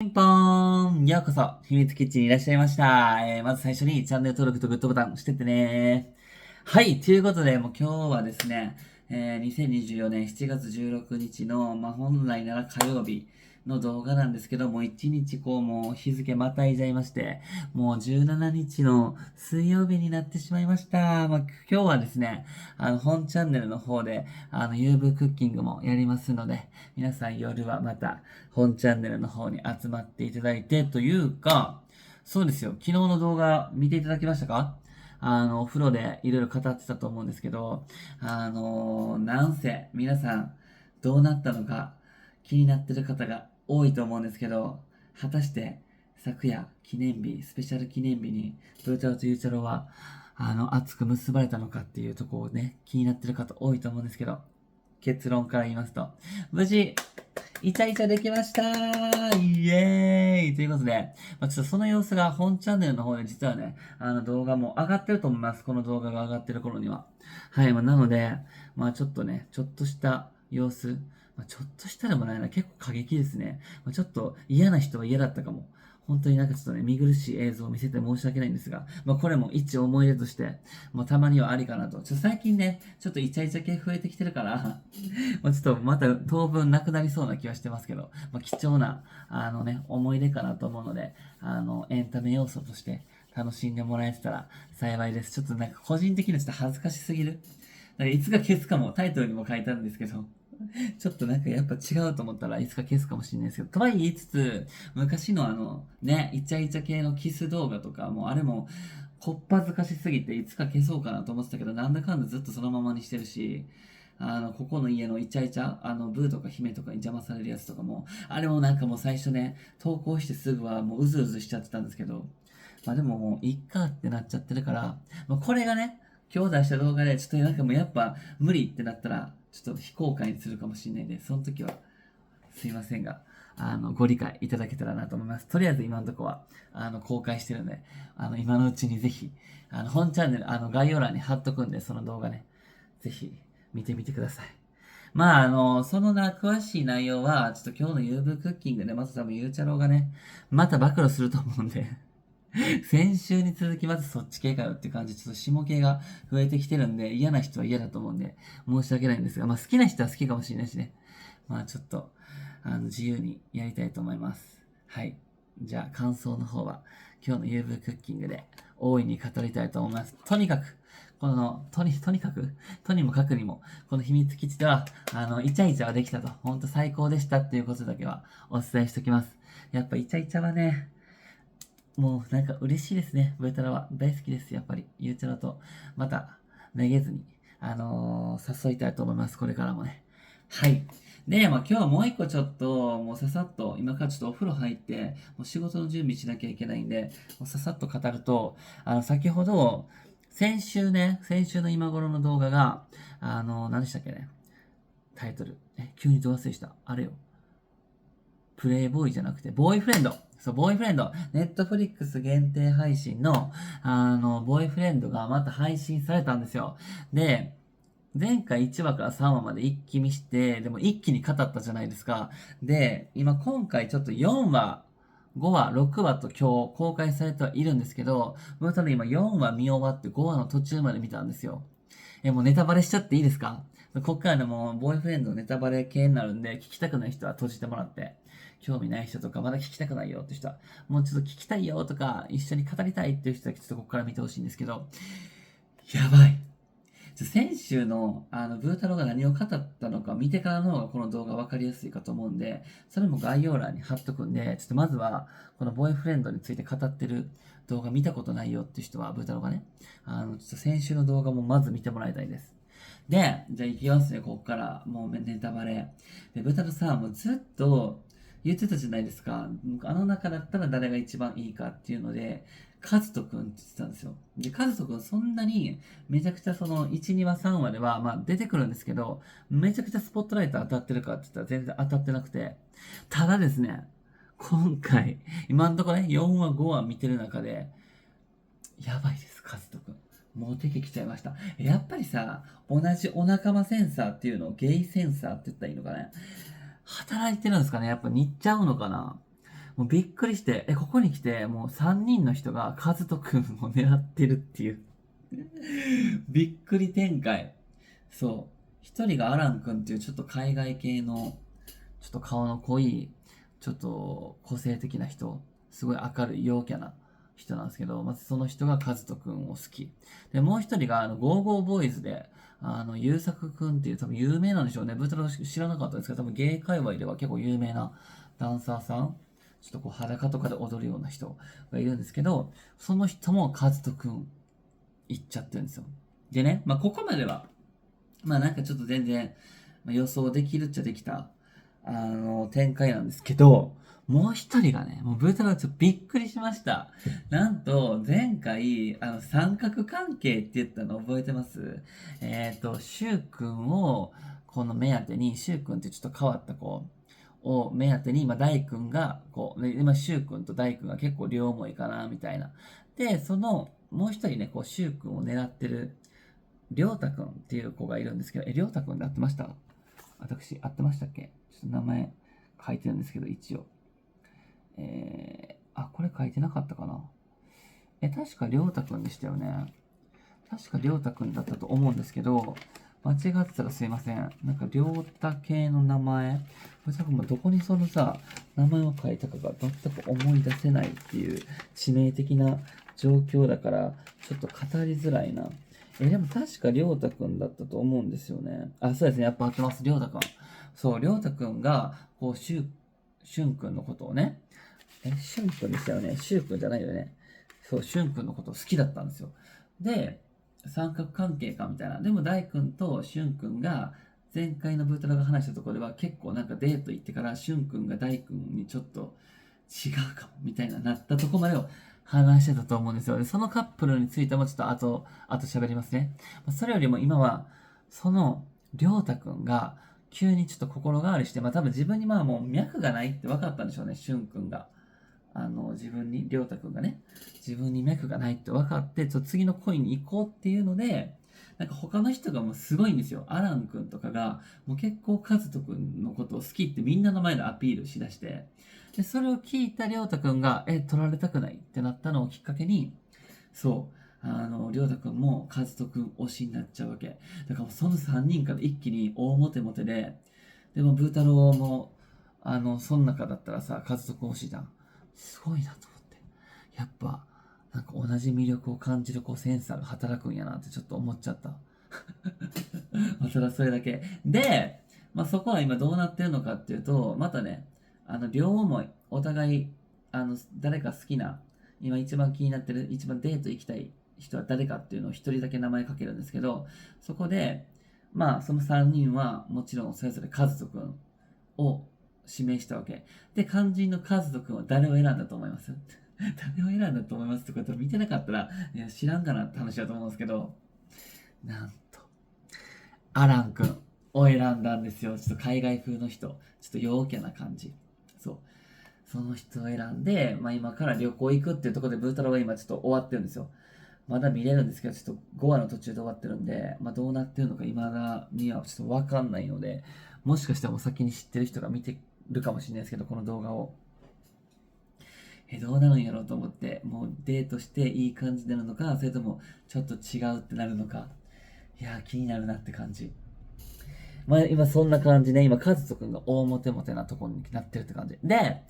ピンポーン、ようこそ、秘密キッチンにいらっしゃいました。まず最初にチャンネル登録とグッドボタン押してってね。はい、ということで、もう今日はですね、2024年7月16日の、本来なら火曜日の動画なんですけど、もう1日もう日付またいじゃいまして、もう17日の水曜日になってしまいました。今日はですね、本チャンネルの方で、UV クッキングもやりますので、皆さん夜はまた、本チャンネルの方に集まっていただいて、というか、そうですよ、昨日の動画見ていただきましたか？お風呂でいろいろ語ってたと思うんですけど、なんせ、皆さん、どうなったのか気になってる方が多いと思うんですけど、果たして、昨夜、記念日、スペシャル記念日に、ブータロとユーチャロは、熱く結ばれたのかっていうところをね、気になってる方多いと思うんですけど、結論から言いますと、無事、イチャイチャできましたーイエーイということで、ちょっとその様子が本チャンネルの方で実はね、動画も上がってると思います。この動画が上がってる頃には。はい、なので、ちょっとね、ちょっとした様子、ちょっとしたでもないな、結構過激ですね。ちょっと嫌な人は嫌だったかも。本当になんかちょっとね、見苦しい映像を見せて申し訳ないんですが、これも一思い出として、たまにはありかなと。最近ね、ちょっとイチャイチャ系増えてきてるからちょっとまた当分なくなりそうな気はしてますけど、貴重な、思い出かなと思うので、エンタメ要素として楽しんでもらえてたら幸いです。ちょっとなんか個人的にはちょっと恥ずかしすぎる。なんかいつか消すかも、タイトルにも書いてあるんですけど、ちょっとなんかやっぱ違うと思ったらいつか消すかもしれないですけど、とはいえ言いつつ、昔のイチャイチャ系のキス動画とか、もうあれも、こっぱずかしすぎていつか消そうかなと思ってたけど、なんだかんだずっとそのままにしてるし、ここの家のイチャイチャ、ブーとか姫とかに邪魔されるやつとかも、あれもなんかもう最初ね、投稿してすぐはもううずうずしちゃってたんですけど、でももういっかってなっちゃってるから、これがね、今日出した動画でちょっとなんかもうやっぱ無理ってなったら、ちょっと非公開にするかもしれないんで、その時はすいませんが、ご理解いただけたらなと思います。とりあえず今のところは、公開してるんで、今のうちにぜひ、本チャンネル、概要欄に貼っとくんで、その動画ね、ぜひ見てみてください。その詳しい内容は、ちょっと今日の UV クッキングで、まず多分ゆうちゃろうがね、また暴露すると思うんで先週に続きまずそっち系かよって感じ、ちょっと下系が増えてきてるんで、嫌な人は嫌だと思うんで、申し訳ないんですが、好きな人は好きかもしれないしね。ちょっと、自由にやりたいと思います。はい。じゃあ、感想の方は、今日の UV クッキングで大いに語りたいと思います。とにかく、とにかく、とにもかくにも、この秘密基地では、イチャイチャはできたと、ほんと最高でしたっていうことだけはお伝えしときます。やっぱイチャイチャはね、もうなんか嬉しいですね。ブータラは大好きです。やっぱり。ゆうちゃろと、また、めげずに、誘いたいと思います。これからもね。はい。で、今日はもう一個ちょっと、もうささっと、今からちょっとお風呂入って、もう仕事の準備しなきゃいけないんで、もうささっと語ると、先ほど、先週の今頃の動画が、何でしたっけね。タイトル。急にど忘れした。あれよ。プレイボーイじゃなくて、ボーイフレンド。そう、ボーイフレンド。ネットフリックス限定配信の、ボーイフレンドがまた配信されたんですよ。で、前回1話から3話まで一気見して、でも一気に語ったじゃないですか。で、今回ちょっと4話、5話、6話と今日公開されてはいるんですけど、僕ただ今4話見終わって5話の途中まで見たんですよ。もうネタバレしちゃっていいですか？こっからでも、ボーイフレンドのネタバレ系になるんで、聞きたくない人は閉じてもらって、興味ない人とか、まだ聞きたくないよって人は、もうちょっと聞きたいよとか、一緒に語りたいっていう人は、ちょっとここから見てほしいんですけど、やばい。先週の、ブー太郎が何を語ったのか見てからの方がこの動画分かりやすいかと思うんで、それも概要欄に貼っとくんで、ちょっとまずは、このボーイフレンドについて語ってる動画見たことないよっていう人は、ブー太郎がね、ちょっと先週の動画もまず見てもらいたいです。で、じゃあ行きますね、こっから。もうネタバレ。で、ブー太郎さ、もうずっと言ってたじゃないですか。あの中だったら誰が一番いいかっていうので、カズトくんって言ってたんですよ。で、カズトくんそんなに、めちゃくちゃその、1、2話、3話では、出てくるんですけど、めちゃくちゃスポットライト当たってるかって言ったら全然当たってなくて、ただですね、今回、今んとこね、4話、5話見てる中で、やばいです、カズトくん。もう出てきちゃいました。やっぱりさ、同じお仲間センサーっていうのをゲイセンサーって言ったらいいのかね。働いてるんですかね、やっぱ似ちゃうのかな。もうびっくりして、ここに来て、もう3人の人がカズトくんを狙ってるっていうびっくり展開。そう。一人がアランくんっていうちょっと海外系の、ちょっと顔の濃い、ちょっと個性的な人。すごい明るい陽キャな人なんですけど、まずその人がカズトくんを好き。で、もう一人が、ゴーゴーボーイズで、ゆうさくくんっていう多分有名なんでしょうね。ブータロ知らなかったんですけど、多分ゲイ界隈では結構有名なダンサーさん。ちょっとこう裸とかで踊るような人がいるんですけど、その人もカズトくん行っちゃってるんですよ。でね、ここまでは、なんかちょっと全然、予想できるっちゃできた、展開なんですけど、もう一人がね、もうブータローちょっとびっくりしました。なんと、前回、三角関係って言ったの覚えてます？シュウ君を、この目当てに、シュウ君ってちょっと変わった子を目当てに、大君が、こう、今、シュウ君と大君が結構両思いかな、みたいな。で、その、もう一人ね、こう、シュウ君を狙ってる、りょうたくんっていう子がいるんですけど、りょうたくんで合ってました？私、合ってましたっけ？ちょっと名前書いてるんですけど、一応。これ書いてなかったかな？確かりょうたくんでしたよね。確かりょうたくんだったと思うんですけど、間違ってたらすいません。なんか、りょうた系の名前、これ多分どこにそのさ、名前を書いたかが全く思い出せないっていう致命的な状況だから、ちょっと語りづらいな。でも確かりょうたくんだったと思うんですよね。そうですね。やっぱ合ってます。りょうたくん。そう、りょうたくんが、こう、しゅんくんのことをね、しゅんくんでしたよね。しゅうくんじゃないよね。そう、しゅんくんのことを好きだったんですよ。で、三角関係かみたいな。でも大くんとしゅんくんが、前回のブータラが話したところでは結構なんかデート行ってからしゅんくんが大くんにちょっと違うかもみたいななったとこまでを話してたと思うんですよ。で、そのカップルについてもちょっとあと喋りますね。それよりも今は、その、りょうたくんが急にちょっと心変わりして、多分自分にもう脈がないって分かったんでしょうね、しゅんくんが。自分に、りょうたくんがね、自分に脈がないって分かって、次の恋に行こうっていうので、なんか他の人がもうすごいんですよ。アランくんとかが、もう結構カズトくんのことを好きってみんなの前でアピールしだして、で、それを聞いたりょうたくんが、取られたくないってなったのをきっかけに、そう、りょうたくんもカズトくん推しになっちゃうわけ。だからもうその3人から一気に大モテモテで、でもブー太郎も、その中だったらさ、カズトくん推しじゃん。すごいなと思って。やっぱ、なんか同じ魅力を感じるセンサーが働くんやなってちょっと思っちゃった。ただそれだけ。で、そこは今どうなってるのかっていうと、またね、両思い、お互い、誰か好きな、今一番気になってる、一番デート行きたい人は誰かっていうのを一人だけ名前かけるんですけど、そこで、その3人はもちろんそれぞれカズトくんを指名したわけ。で、肝心のカズトくんは誰を選んだと思います？誰を選んだと思いますってことを見てなかったら、いや、知らんかなって話だと思うんですけど、なんと、アラン君を選んだんですよ。ちょっと海外風の人。ちょっと陽キャな感じ。そう。その人を選んで、今から旅行行くっていうところでブータローが今ちょっと終わってるんですよ。まだ見れるんですけど、ちょっと5話の途中で終わってるんで、どうなってるのか未だにはちょっとわかんないので、もしかしたらもう先に知ってる人が見てるかもしれないですけど、この動画を。どうなるんやろうと思って、もうデートしていい感じになるのか、それともちょっと違うってなるのか。いやー、気になるなって感じ。今そんな感じで、今、カズトくんが大モテモテなところになってるって感じ。で、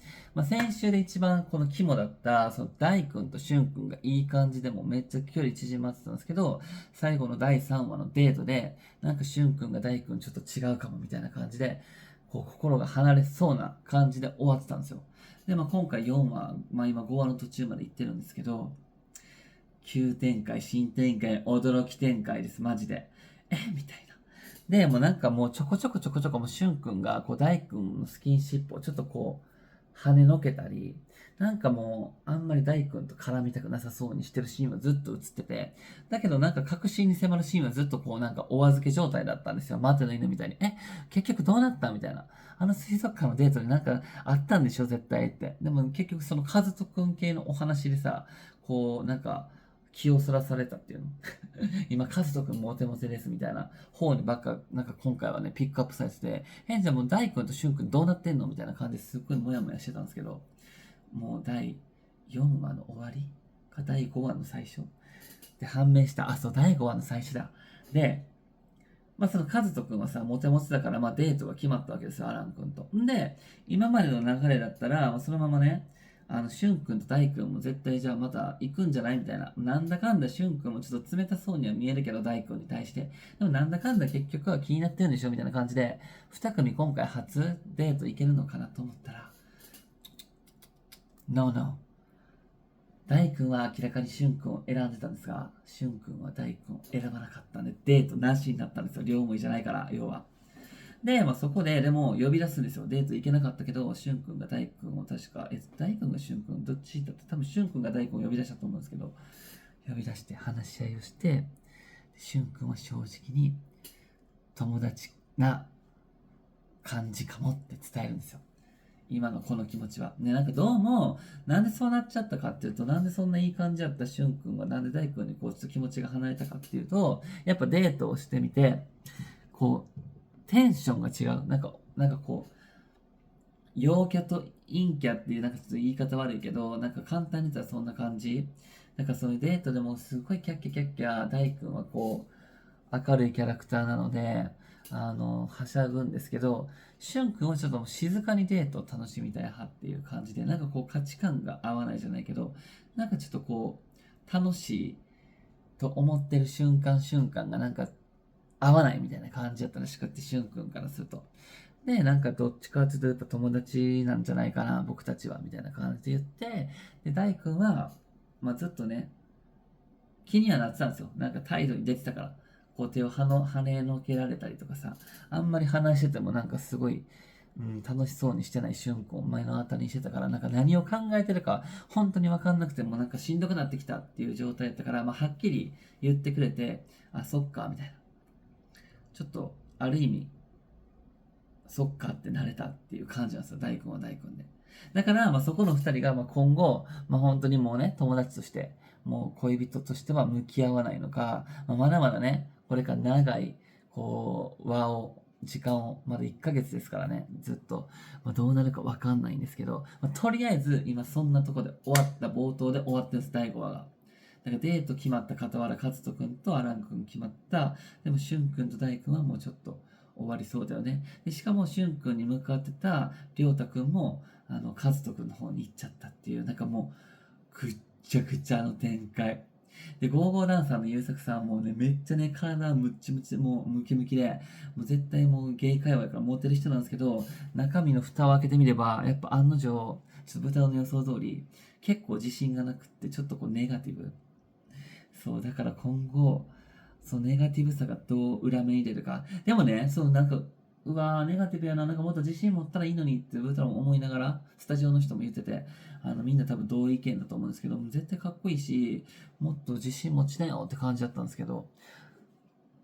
先週で一番この肝だった、その大くんとしゅんくんがいい感じでもめっちゃ距離縮まってたんですけど、最後の第3話のデートで、なんかしゅんくんが大くんちょっと違うかもみたいな感じで、こう心が離れそうな感じで終わってたんですよ。で、今回4話、今5話の途中まで行ってるんですけど、急展開、新展開、驚き展開です、マジで。みたいな。で、もうなんかもうちょこちょこちょこちょこもうしゅんくんが、大くんのスキンシップをちょっと跳ねのけたり、なんかもう、あんまり大くんと絡みたくなさそうにしてるシーンはずっと映ってて、だけどなんか確信に迫るシーンはずっとなんかお預け状態だったんですよ。待ての犬みたいに。結局どうなったみたいな。水族館のデートでなんかあったんでしょ絶対って。でも結局そのカズトくん系のお話でさ、なんか、気をそらされたっていうの。今、カズトくんモテモテですみたいな方にばっか、なんか今回はね、ピックアップされてて、じゃあもう大くんとしゅんくんどうなってんのみたいな感じですっごいモヤモヤしてたんですけど、もう第4話の終わりか第5話の最初で判明した。あ、そう、第5話の最初だ。で、そのカズト君はさ、モテモテだから、デートが決まったわけですよ、アラン君と。んで、今までの流れだったら、そのままね、シュン君とダイ君も絶対じゃあまた行くんじゃないみたいな。なんだかんだシュン君もちょっと冷たそうには見えるけど、ダイ君に対して。でもなんだかんだ結局は気になってるんでしょみたいな感じで、二組今回初デート行けるのかなと思ったら、No, no. 大君は明らかに俊君を選んでたんですが、俊君は大君を選ばなかったんで、デートなしになったんですよ。両思いじゃないから、要は。で、そこで、でも呼び出すんですよ。デート行けなかったけど、俊君が大君を確か、大君が俊君、どっちだった多分俊君が大君を呼び出したと思うんですけど、呼び出して話し合いをして、俊君は正直に友達な感じかもって伝えるんですよ。今のこの気持ちは。ね、なんかどうも、なんでそうなっちゃったかっていうと、なんでそんないい感じだったしゅんくんはなんで大君にこうちょっと気持ちが離れたかっていうと、やっぱデートをしてみて、こう、テンションが違う。なんかこう、陽キャと陰キャっていうなんかちょっと言い方悪いけど、なんか簡単に言ったらそんな感じ。なんかそういうデートでもすごいキャッキャキャッキャ、大君はこう、明るいキャラクターなので、はしゃぐんですけど、しゅんくんはちょっともう静かにデートを楽しみたい派っていう感じで、なんかこう価値観が合わないじゃないけど、なんかちょっとこう、楽しいと思ってる瞬間瞬間がなんか合わないみたいな感じだったらしくって、しゅんくんからすると。で、なんかどっちかっていうとやっぱ友達なんじゃないかな、僕たちは、みたいな感じで言って、で、大君は、ずっとね、気にはなってたんですよ。なんか態度に出てたから。こう手を跳ねのけられたりとかさ、あんまり話しててもなんかすごい、楽しそうにしてない瞬間を前のあたりにしてたから、なんか何を考えてるか本当にわかんなくてもなんかしんどくなってきたっていう状態だったから、はっきり言ってくれて、あ、そっか、みたいな。ちょっと、ある意味、そっかってなれたっていう感じなんですよ、大根は大根で。だから、そこの二人が、今後、本当にもうね、友達として、もう恋人としては向き合わないのか、まだまだね、これから長い、こう、時間を、まだ1ヶ月ですからね、ずっと、どうなるかわかんないんですけど、とりあえず、今そんなとこで終わった、冒頭で終わってるんです、第5話が。だからデート決まった傍ら、勝人くんとアランくん決まった、でも、しゅんくんと大くんはもうちょっと、終わりそうだよね。でしかも、しゅんくんに向かってた、りょうたくんも、かずとくんの方に行っちゃったっていう、なんかもう、ぐっちゃぐちゃの展開。で、ゴーゴーダンサーの優作さんもね、めっちゃね、体ムッチムチで、もうムキムキで、もう絶対もうゲイ界隈からモテる人なんですけど、中身の蓋を開けてみれば、やっぱ案の定、ちょっと豚の予想通り、結構自信がなくって、ちょっとこうネガティブ。そう、だから今後、そのネガティブさがどう裏目に出るか。でもね、そうなんか、うわー、ネガティブやな、なんかもっと自信持ったらいいのにって僕らも思いながら、スタジオの人も言ってて、みんな多分同意見だと思うんですけど、絶対かっこいいし、もっと自信持ちなよって感じだったんですけど、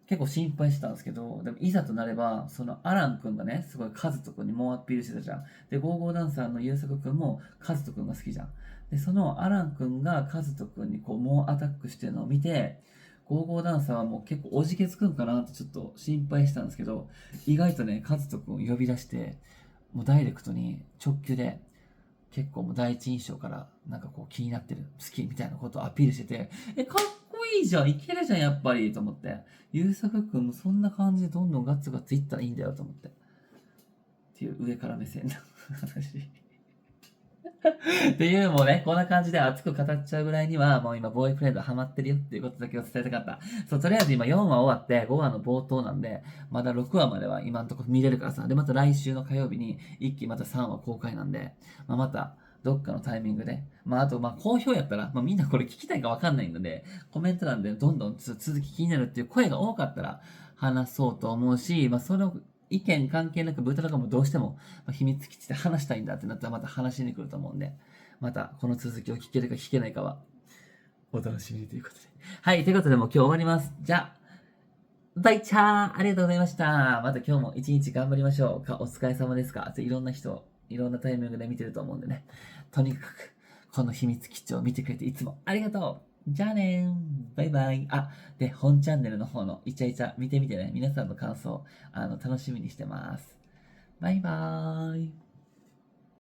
結構心配してたんですけど、でもいざとなれば、そのアラン君がね、すごいカズト君に猛アピールしてたじゃん。で、ゴーゴーダンサーの優作君もカズト君が好きじゃん。で、そのアラン君がカズト君にこう猛アタックしてるのを見て、ゴーゴーダンサーはもう結構おじけつくんかなってちょっと心配したんですけど、意外とね、カズト君を呼び出して、もうダイレクトに直球で、結構もう第一印象からなんかこう気になってる、好きみたいなことをアピールしてて、かっこいいじゃん、いけるじゃん、やっぱり、と思って。優作くんもそんな感じでどんどんガツガツいったらいいんだよ、と思って。っていう上から目線の話。っていうもうね、こんな感じで熱く語っちゃうぐらいには、もう今、ボーイフレンドハマってるよっていうことだけを伝えたかった。そう、とりあえず今4話終わって5話の冒頭なんで、まだ6話までは今のところ見れるからさ。で、また来週の火曜日に一気また3話公開なんで、また、どっかのタイミングで。あと、好評やったら、みんなこれ聞きたいかわかんないので、コメント欄でどんどん続き気になるっていう声が多かったら、話そうと思うし、その意見関係なく、豚とかもどうしても、秘密基地で話したいんだってなったらまた話しに来ると思うんで、またこの続きを聞けるか聞けないかは、お楽しみにということで。はい、ということでもう今日終わります。じゃあ、バイチャーありがとうございました。また今日も一日頑張りましょう。お疲れ様ですか。いろんな人、いろんなタイミングで見てると思うんでね。とにかく、この秘密基地を見てくれていつもありがとう。じゃあねー。バイバイ。あ、で、本チャンネルの方のイチャイチャ見てみてね。皆さんの感想、楽しみにしてます。バイバーイ。